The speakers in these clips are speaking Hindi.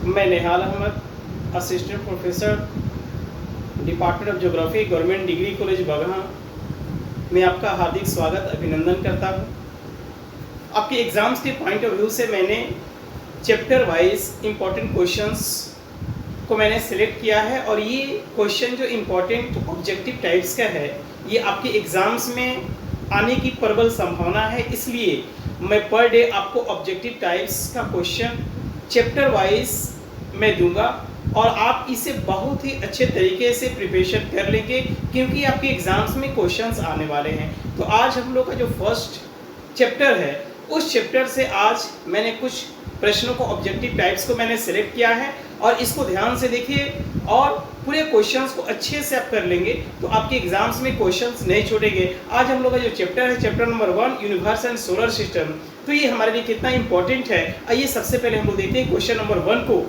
मैं Nehal Ahmad, assistant professor, department of geography, government degree college Bagaha में आपका हार्दिक स्वागत अभिनंदन करता हूँ। आपके एग्ज़ाम्स के पॉइंट ऑफ व्यू से मैंने चैप्टर वाइज इम्पॉर्टेंट क्वेश्चंस को मैंने सिलेक्ट किया है और ये क्वेश्चन जो इम्पॉर्टेंट ऑब्जेक्टिव टाइप्स का है ये आपके एग्ज़ाम्स में आने की प्रबल संभावना है, इसलिए मैं पर डे आपको ऑब्जेक्टिव टाइप्स का क्वेश्चन चैप्टर वाइज मैं दूंगा और आप इसे बहुत ही अच्छे तरीके से प्रिपरेशन कर लेंगे क्योंकि आपके एग्ज़ाम्स में क्वेश्चंस आने वाले हैं। तो आज हम लोग का जो फर्स्ट चैप्टर है उस चैप्टर से आज मैंने कुछ प्रश्नों को ऑब्जेक्टिव टाइप्स को मैंने सेलेक्ट किया है और इसको ध्यान से देखिए और पूरे क्वेश्चंस को अच्छे से आप कर लेंगे तो आपके एग्जाम्स में क्वेश्चंस नहीं छूटेंगे। आज हम लोग का जो चैप्टर है chapter number 1 universe and solar system, तो ये हमारे लिए कितना इंपॉर्टेंट है आइए सबसे पहले हम लोग देखते हैं क्वेश्चन नंबर 1 को।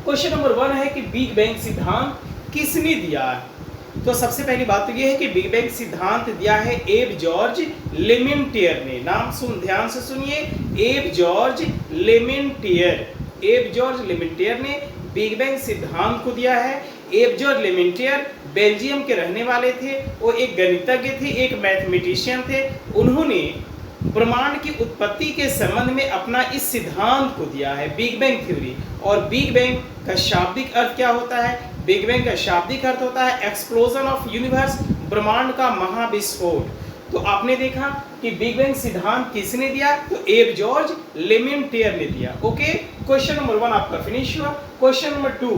क्वेश्चन नंबर 1 है कि बिग बैंग सिद्धांत किसने दिया है। तो सबसे पहली बात तो ये है कि बिग बैंग सिद्धांत दिया है एब जॉर्ज लेमेंटियर ने। नाम ध्यान से सुनिए, एब जॉर्ज लेमेंटियर। एब जॉर्ज लेमेंटियर ने बिग बैंग सिद्धांत को दिया है। एब जॉर्ज लेमेंटियर बेल्जियम के रहने वाले थे, वो एक गणितज्ञ थे, एक मैथमेटिशियन थे। उन्होंने ब्रह्मांड की उत्पत्ति के संबंध में अपना इस सिद्धांत को दिया है, बिग बैंग थ्योरी। और बिग बैंग का शाब्दिक अर्थ क्या होता है? बिग बैंग का शाब्दिक अर्थ होता है एक्सप्लोजन ऑफ यूनिवर्स, ब्रह्मांड का महाविस्फोट। तो आपने देखा कि बिग बैंग सिद्धांत किसने दिया? तो एब जॉर्ज लेमेंटियर ने दिया। ओके, क्वेश्चन नंबर 1 आपका फिनिश हुआ। क्वेश्चन नंबर 2,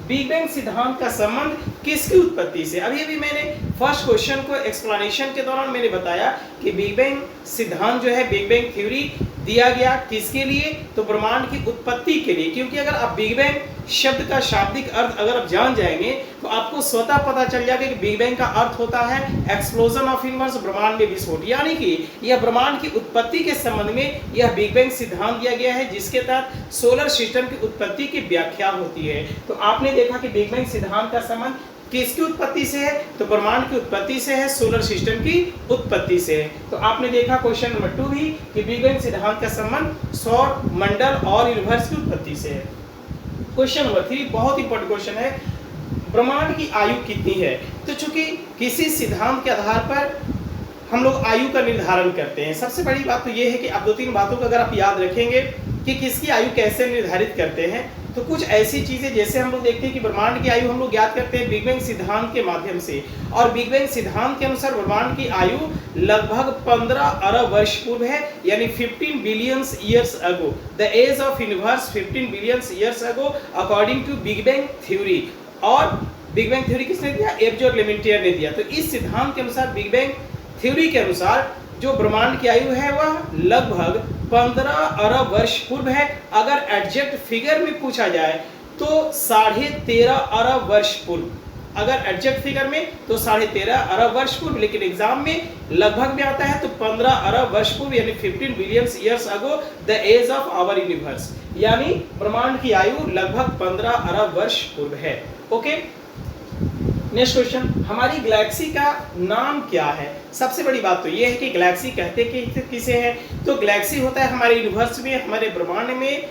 बिग बैंग सिद्धांत का संबंध किसकी उत्पत्ति से? अभी मैंने फर्स्ट क्वेश्चन को एक्सप्लेनेशन के दौरान मैंने बताया कि बिग बैंग सिद्धांत जो है, बिग बैंग थ्योरी दिया गया किसके लिए? तो ब्रह्मांड की उत्पत्ति के लिए। क्योंकि अगर आप बिग बैंग शब्द का शाब्दिक अर्थ अगर आप जान जाएंगे तो आपको स्वतः पता चल जाएगा कि बिग बैंग का अर्थ होता है एक्सप्लोजन ऑफ यूनिवर्स, ब्रह्मांड में विस्फोट। यानी कि यह ब्रह्मांड की उत्पत्ति के संबंध में यह बिग बैंग सिद्धांत दिया गया है जिसके तहत सोलर सिस्टम की उत्पत्ति की व्याख्या होती है। तो आपने देखा कि बिग बैंग सिद्धांत का संबंध किसकी उत्पत्ति से है? तो ब्रह्मांड की उत्पत्ति से है, सोलर सिस्टम की उत्पत्ति से है। तो आपने देखा क्वेश्चन नंबर 2 भी कि बिग बैंग सिद्धांत का संबंध सौर मंडल और यूनिवर्स की उत्पत्ति से है। क्वेश्चन नंबर 3 बहुत इंपॉर्टेंट क्वेश्चन है, ब्रह्मांड की आयु कितनी है? तो चूंकि किसी सिद्धांत के आधार पर हम लोग आयु का निर्धारण करते हैं। सबसे बड़ी बात तो ये है कि आप 2-3 बातों को अगर आप याद रखेंगे कि किसकी आयु कैसे निर्धारित करते हैं, तो कुछ ऐसी चीजें जैसे हम लोग देखते हैं कि ब्रह्मांड की आयु हम लोग ज्ञात करते हैं बिग बैंग सिद्धांत के माध्यम से। और बिग बैंग सिद्धांत के अनुसार ब्रह्मांड की आयु लगभग 15 अरब वर्ष पूर्व है, यानी 15 billion years ago. The age of universe 15 billion years ago according to big bang theory. और बिग बैंग थ्योरी किसने दिया? एब जॉर्ज लेमेंटियर ने दिया। तो इस सिद्धांत के अनुसार, बिग बैंग थ्योरी के अनुसार जो ब्रह्मांड की आयु है वह लगभग 15 अरब वर्ष पूर्व है। अगर एग्जैक्ट फिगर में पूछा जाए तो 13.5 अरब वर्ष पूर्व। अगर एग्जैक्ट फिगर में तो 13.5 अरब वर्ष पूर्व, लेकिन एग्जाम में लगभग में आता है तो 15 अरब वर्ष पूर्व, यानी 15 billion years ago the age of our universe. यानी ब्रह्मांड की आयु लगभग 15 अरब वर्ष पूर्व है। ओके, नेक्स्ट क्वेश्चन, हमारी गैलेक्सी का नाम क्या है? सबसे बड़ी बात तो ये है कि गैलेक्सी कहते कि किसे है? तो गैलेक्सी होता है हमारे यूनिवर्स में, हमारे ब्रह्मांड में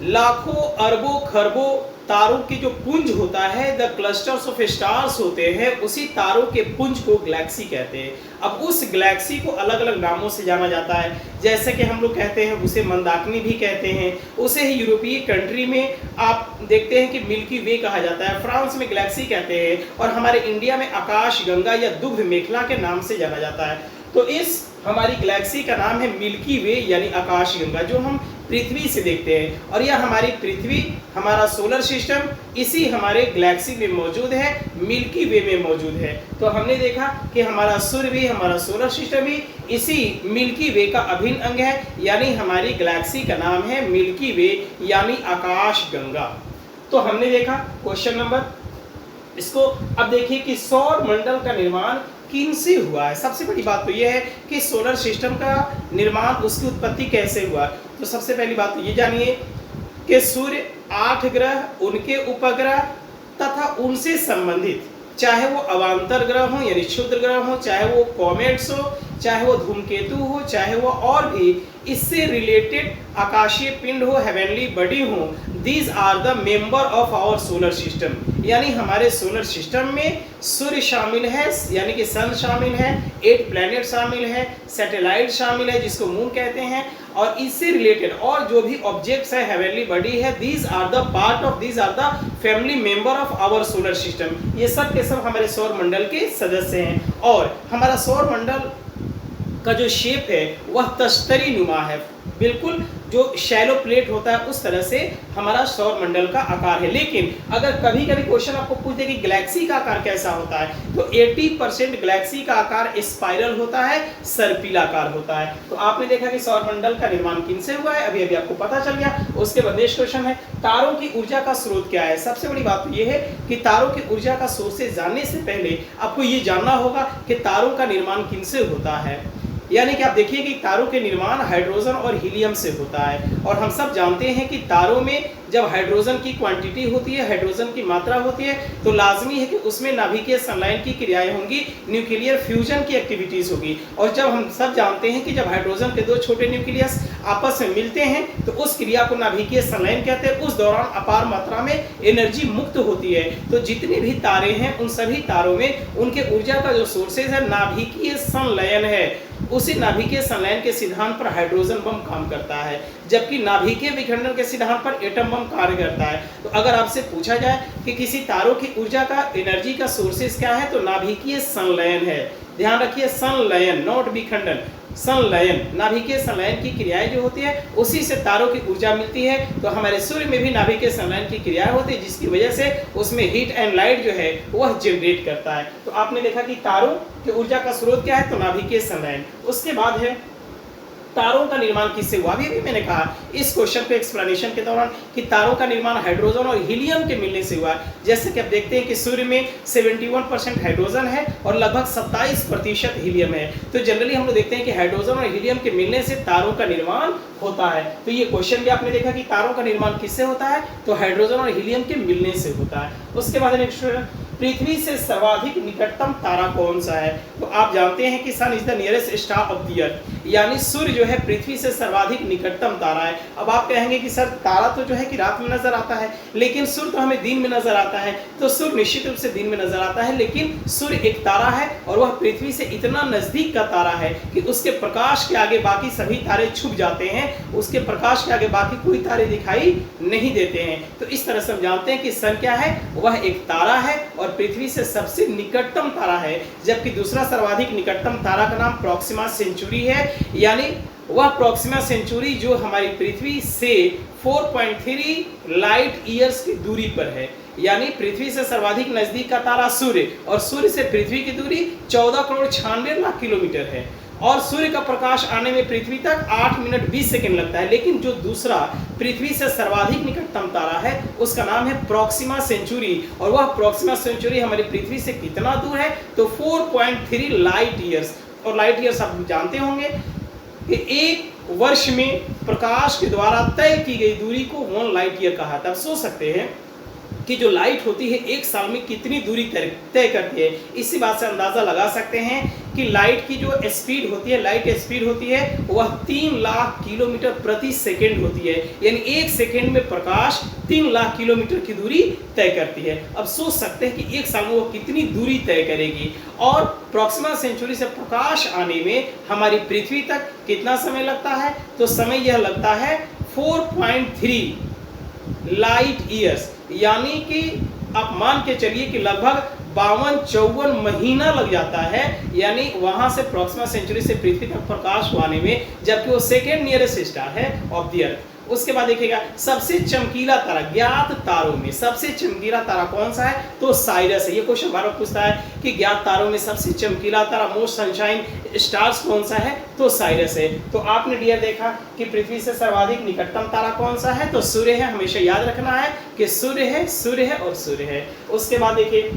लाखों अरबों खरबों तारों की जो पुंज होता है, द क्लस्टर्स ऑफ स्टार्स होते हैं, उसी तारों के पुंज को गैलेक्सी कहते हैं। अब उस गैलेक्सी को अलग अलग नामों से जाना जाता है, जैसे कि हम लोग कहते हैं उसे मंदाकिनी भी कहते हैं, उसे ही यूरोपीय कंट्री में आप देखते हैं कि मिल्की वे कहा जाता है, फ्रांस में गैलेक्सी कहते हैं, और हमारे इंडिया में आकाश गंगा या दुग्ध मेखला के नाम से जाना जाता है। तो इस हमारी गैलेक्सी का नाम है मिल्की वे यानी आकाश गंगा, जो हम पृथ्वी से देखते हैं। और यह हमारी पृथ्वी, हमारा सोलर सिस्टम इसी हमारे गैलेक्सी में मौजूद है, मिल्की वे में मौजूद है। तो हमने देखा कि हमारा सूर्य भी, हमारा सोलर सिस्टम भी इसी मिल्की वे का अभिन्न अंग है, यानी हमारी गैलेक्सी का नाम है मिल्की वे यानी आकाश गंगा। तो हमने देखा क्वेश्चन नंबर, इसको अब देखिए कि सौर मंडल का निर्माण किनसे हुआ है। सबसे बड़ी बात तो यह है कि सोलर सिस्टम का निर्माण, उसकी उत्पत्ति कैसे हुआ। तो सबसे पहली बात तो ये जानिए कि सूर्य, 8 ग्रह, उनके उपग्रह तथा उनसे संबंधित, चाहे वो अवांतर ग्रह हो यानी क्षुद्र ग्रह हो, चाहे वो कॉमेट्स हो, चाहे वो धूमकेतु हो, चाहे वो और भी इससे रिलेटेड आकाशीय पिंड हो, हेवनली बॉडी हो, these are the member of our solar system. यानी हमारे सोलर सिस्टम में सूर्य शामिल है, यानी कि सन शामिल है, 8 प्लैनेट शामिल है, सैटेलाइट शामिल है जिसको मून कहते हैं, और इससे रिलेटेड और जो भी ऑब्जेक्ट्स है, हेवनली बॉडी है, these are the part of, these are the family member of our solar system. ये सब के सब हमारे सौर मंडल के सदस्य हैं। और हमारा सौर मंडल का जो शेप है वह तस्तरी नुमा है, बिल्कुल जो शैलो प्लेट होता है उस तरह से हमारा सौर मंडल का आकार है। लेकिन अगर कभी कभी क्वेश्चन आपको पूछ दे कि गैलेक्सी का आकार कैसा होता है, तो 80% गैलेक्सी का आकार स्पाइरल होता है, सर्पिलाकार होता है। तो आपने देखा कि सौर मंडल का निर्माण किनसे हुआ है, अभी अभी आपको पता चल गया। उसके बाद नेक्स्ट क्वेश्चन है, तारों की ऊर्जा का स्रोत क्या है। सबसे बड़ी बात तो यह है कि तारों की ऊर्जा का सोर्सेज जानने से पहले आपको ये जानना होगा कि तारों का निर्माण किनसे होता है। यानी कि आप देखिए कि तारों के निर्माण हाइड्रोजन और हीलियम से होता है, और हम सब जानते हैं कि तारों में जब हाइड्रोजन की क्वांटिटी होती है, हाइड्रोजन की मात्रा होती है, तो लाजमी है कि उसमें नाभिकीय संलयन की क्रियाएं होंगी, न्यूक्लियर फ्यूजन की एक्टिविटीज होगी। और जब हम सब जानते हैं कि जब हाइड्रोजन के 2 छोटे न्यूक्लियस आपस में मिलते हैं तो उस क्रिया को नाभिकीय संलयन कहते हैं। उस दौरान अपार मात्रा में एनर्जी मुक्त होती है। तो जितने भी तारे हैं उन सभी तारों में उनके ऊर्जा का जो सोर्सेज है नाभिकीय संलयन है। उसी नाभिकीय संलयन के सिद्धांत पर हाइड्रोजन बम काम करता है, जबकि नाभिकीय विखंडन के सिद्धांत पर एटम बम कार्य करता है। तो अगर आपसे पूछा जाए कि किसी तारों की ऊर्जा का, एनर्जी का सोर्सेज क्या है, तो नाभिकीय संलयन है। ध्यान रखिए, संलयन, नॉट विखंडन, संलयन। नाभिकीय संलयन की क्रियाएं जो होती है उसी से तारों की ऊर्जा मिलती है। तो हमारे सूर्य में भी नाभिकीय संलयन की क्रियाएं होती है, जिसकी वजह से उसमें हीट एंड लाइट जो है वह जनरेट करता है। तो आपने देखा कि तारों की ऊर्जा का स्रोत क्या है, तो नाभिकीय संलयन। उसके बाद है तारों का निर्माण किससे हुआ। अभी मैंने कहा इस क्वेश्चन पे एक्सप्लेनेशन के दौरान कि तारों का निर्माण हाइड्रोजन और हीलियम के मिलने से हुआ। जैसे कि आप देखते हैं कि सूर्य में 71% हाइड्रोजन है और लगभग 27% हीलियम है। तो जनरली हम लोग देखते हैं कि हाइड्रोजन और हीलियम के मिलने से तारों का निर्माण होता है। तो ये क्वेश्चन भी आपने देखा कि तारों का निर्माण किससे होता है, तो हाइड्रोजन और हीलियम के मिलने से होता है। उसके बाद नेक्स्ट, पृथ्वी से सर्वाधिक निकटतम तारा कौन सा है। तो आप जानते हैं कि sun is the nearest star of the earth, यानी सूर्य जो है पृथ्वी से सर्वाधिक निकटतम तारा है। अब आप कहेंगे कि सर तारा तो जो है कि रात में नजर आता है, लेकिन सूर्य तो हमें दिन में नजर आता है। तो सूर्य निश्चित रूप से दिन में नजर आता है, लेकिन सूर्य एक तारा है और वह पृथ्वी से इतना नजदीक का तारा है कि उसके प्रकाश के आगे बाकी सभी तारे छुप जाते हैं, उसके प्रकाश के आगे बाकी कोई तारे दिखाई नहीं देते हैं। तो इस तरह से हम जानते हैं कि सन क्या है, वह एक तारा है और पृथ्वी से सबसे निकटतम तारा है। जबकि दूसरा सर्वाधिक निकटतम तारा का नाम प्रोक्सिमा सेंचुरी है, यानी वह प्रोक्सिमा सेंचुरी जो हमारी पृथ्वी से 4.3 लाइट ईयर्स की दूरी पर है। यानी पृथ्वी से सर्वाधिक नजदीक का तारा सूर्य, और सूर्य से पृथ्वी की दूरी 14 करोड़ 96 लाख किलोमीटर है। और सूर्य का प्रकाश आने में पृथ्वी तक 8 मिनट 20 सेकंड लगता है। लेकिन जो दूसरा पृथ्वी से सर्वाधिक निकटतम तारा है उसका नाम है प्रोक्सिमा सेंचुरी, और वह प्रोक्सिमा सेंचुरी हमारी पृथ्वी से कितना दूर है, तो 4.3 लाइट ईयर्स। और लाइट ईयर्स आप जानते होंगे कि एक वर्ष में प्रकाश के द्वारा तय की गई दूरी को 1 लाइट ईयर कहा था। आप सोच सकते हैं कि जो लाइट होती है एक साल में कितनी दूरी तय करती है। इसी बात से अंदाजा लगा सकते हैं कि लाइट की जो स्पीड होती है, लाइट स्पीड होती है वह 3 लाख किलोमीटर प्रति सेकंड होती है। यानी एक सेकंड में प्रकाश 3 लाख किलोमीटर की दूरी तय करती है। अब सोच सकते हैं कि एक साल में वो कितनी दूरी तय करेगी। और प्रोक्सिमा सेंचुरी से प्रकाश आने में हमारी पृथ्वी तक कितना समय लगता है, तो समय यह लगता है 4.3 लाइट ईयर्स। यानी कि आप मान के चलिए कि लगभग 52-54 महीना लग जाता है, यानी वहां से प्रोक्सिमा सेंचुरी से पृथ्वी तक प्रकाश आने में, जबकि वो सेकेंड नियरेस्ट स्टार है ऑफ द अर्थ। उसके बाद देखिएगा सबसे चमकीला तारा, ज्ञात तारों में सबसे चमकीला तारा कौन सा है, तो साइरस है। ये क्वेश्चन बार बार पूछता है कि ज्ञात तारों में सबसे चमकीला तारा, मोस्ट सनशाइन स्टार्स कौन सा है, तो साइरस है। तो आपने डियर देखा कि पृथ्वी से सर्वाधिक निकटतम तारा कौन सा है, तो सूर्य है। हमेशा याद रखना है कि सूर्य है, सूर्य है और सूर्य है। उसके बाद देखिए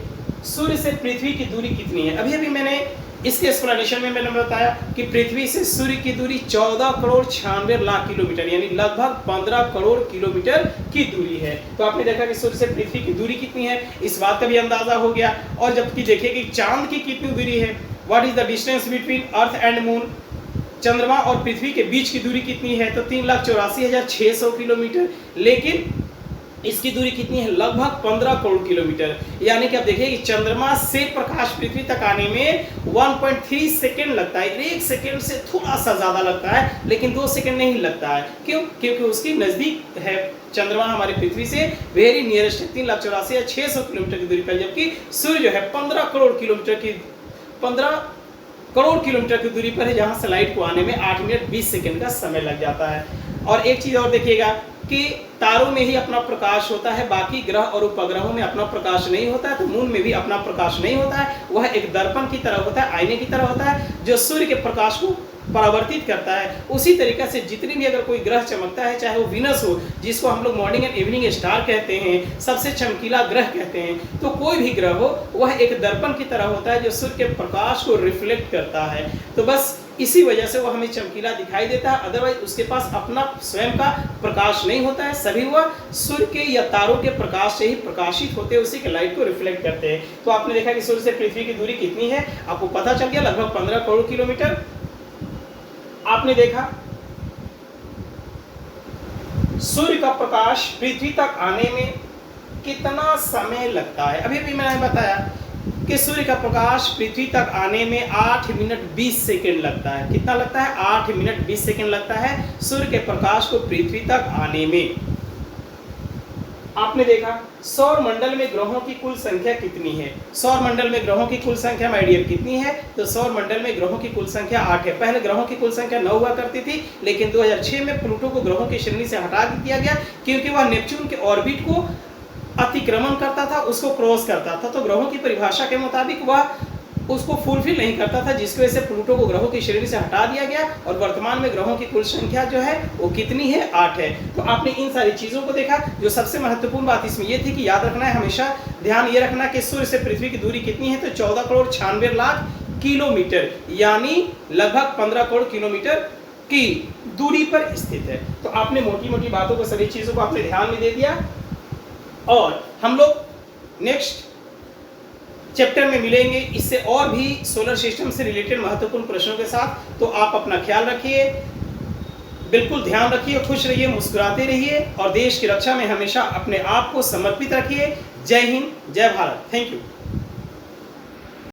सूर्य से पृथ्वी की दूरी कितनी है। अभी मैंने इसके एक्सप्लेनेशन में मैंने बताया कि पृथ्वी से सूर्य की दूरी 14 करोड़ 96 लाख किलोमीटर, यानी लगभग 15 करोड़ किलोमीटर की दूरी है। तो आपने देखा कि सूर्य से पृथ्वी की दूरी कितनी है, इस बात का भी अंदाजा हो गया। और जबकि देखिए कि चांद की कितनी दूरी है, what is the distance between earth and moon, चंद्रमा और पृथ्वी के बीच की दूरी कितनी है, तो 3,84,600 किलोमीटर, लेकिन इसकी दूरी कितनी है, लगभग 15 करोड़ किलोमीटर। यानी कि आप देखिए कि चंद्रमा से प्रकाश पृथ्वी तक आने में 1.3 सेकेंड लगता है, 1 सेकेंड से थोड़ा सा ज्यादा लगता है, लेकिन 2 सेकेंड नहीं लगता है। क्यों? क्योंकि उसकी नजदीक है चंद्रमा हमारी पृथ्वी से, वेरी नियरेस्ट है, 3,84,600 किलोमीटर की दूरी पर, जबकि सूर्य जो है 15 करोड़ किलोमीटर की दूरी पर है, जहां से लाइट को आने में 8 मिनट 20 सेकेंड का समय लग जाता है। और एक चीज और देखिएगा कि तारों में ही अपना प्रकाश होता है, बाकी ग्रह और उपग्रहों में अपना प्रकाश नहीं होता है, तो मून में भी अपना प्रकाश नहीं होता है। वह एक दर्पण की तरह होता है, आईने की तरह होता है, जो सूर्य के प्रकाश को परावर्तित करता है। उसी तरीके से जितनी भी अगर कोई ग्रह चमकता है, चाहे वो वीनस हो, जिसको हम लोग मॉर्निंग एंड इवनिंग स्टार कहते हैं, सबसे चमकीला ग्रह कहते हैं, तो कोई भी ग्रह हो वह एक दर्पण की तरह होता है जो सूर्य के प्रकाश को रिफ्लेक्ट करता है। तो बस इसी वजह से वह हमें चमकीला दिखाई देता है, अदरवाइज उसके पास अपना स्वयं का प्रकाश नहीं होता है, सभी वह सूर्य के या तारों के प्रकाश से ही प्रकाशित होते हैं, उसी के लाइट को रिफ्लेक्ट करते हैं। तो आपने देखा कि सूर्य से पृथ्वी की दूरी कितनी है, आपको पता चल गया, लगभग 15 करोड़ किलोमीटर। आपने देखा सूर्य का प्रकाश पृथ्वी तक आने में कितना समय लगता है। अभी भी मैंने बताया कि सूर्य का प्रकाश पृथ्वी तक आने में 8 मिनट 20 सेकेंड लगता है। कितना लगता है? 8 मिनट 20 सेकेंड लगता है सूर्य के प्रकाश को पृथ्वी तक आने में। आपने देखा सौर मंडल में ग्रहों की कुल संख्या कितनी है। सौर मंडल में ग्रहों की कुल संख्या माय डियर कितनी है, तो सौर मंडल में ग्रहों की कुल संख्या 8 है। पहले ग्रहों की कुल संख्या 9 हुआ करती थी, लेकिन 2006 में प्लूटो को ग्रहों की श्रेणी से हटा दिया गया, क्योंकि वह नेपच्यून के ऑर्बिट को अतिक्रमण करता था, उसको क्रॉस करता था। तो ग्रहों की परिभाषा के मुताबिक वह उसको फुलफिल नहीं करता था, जिसकी वजह से प्लूटो को ग्रहों की श्रेणी से हटा दिया गया। और वर्तमान में ग्रहों की कुल संख्या जो है वो कितनी है? 8 है। तो आपने इन सारी चीजों को देखा। जो सबसे महत्वपूर्ण बात इसमें ये थी कि याद रखना है, हमेशा ध्यान ये रखना कि सूर्य से पृथ्वी की दूरी कितनी है, तो 14 करोड़ 96 लाख किलोमीटर, यानी लगभग 15 करोड़ किलोमीटर की दूरी पर स्थित है। तो आपने मोटी मोटी बातों को, सभी चीजों को आपने ध्यान में दे दिया। और हम लोग नेक्स्ट चैप्टर में मिलेंगे इससे और भी सोलर सिस्टम से रिलेटेड महत्वपूर्ण प्रश्नों के साथ। तो आप अपना ख्याल रखिए, बिल्कुल ध्यान रखिए, खुश रहिए, मुस्कुराते रहिए और देश की रक्षा में हमेशा अपने आप को समर्पित रखिए। जय हिंद, जय भारत। Thank you.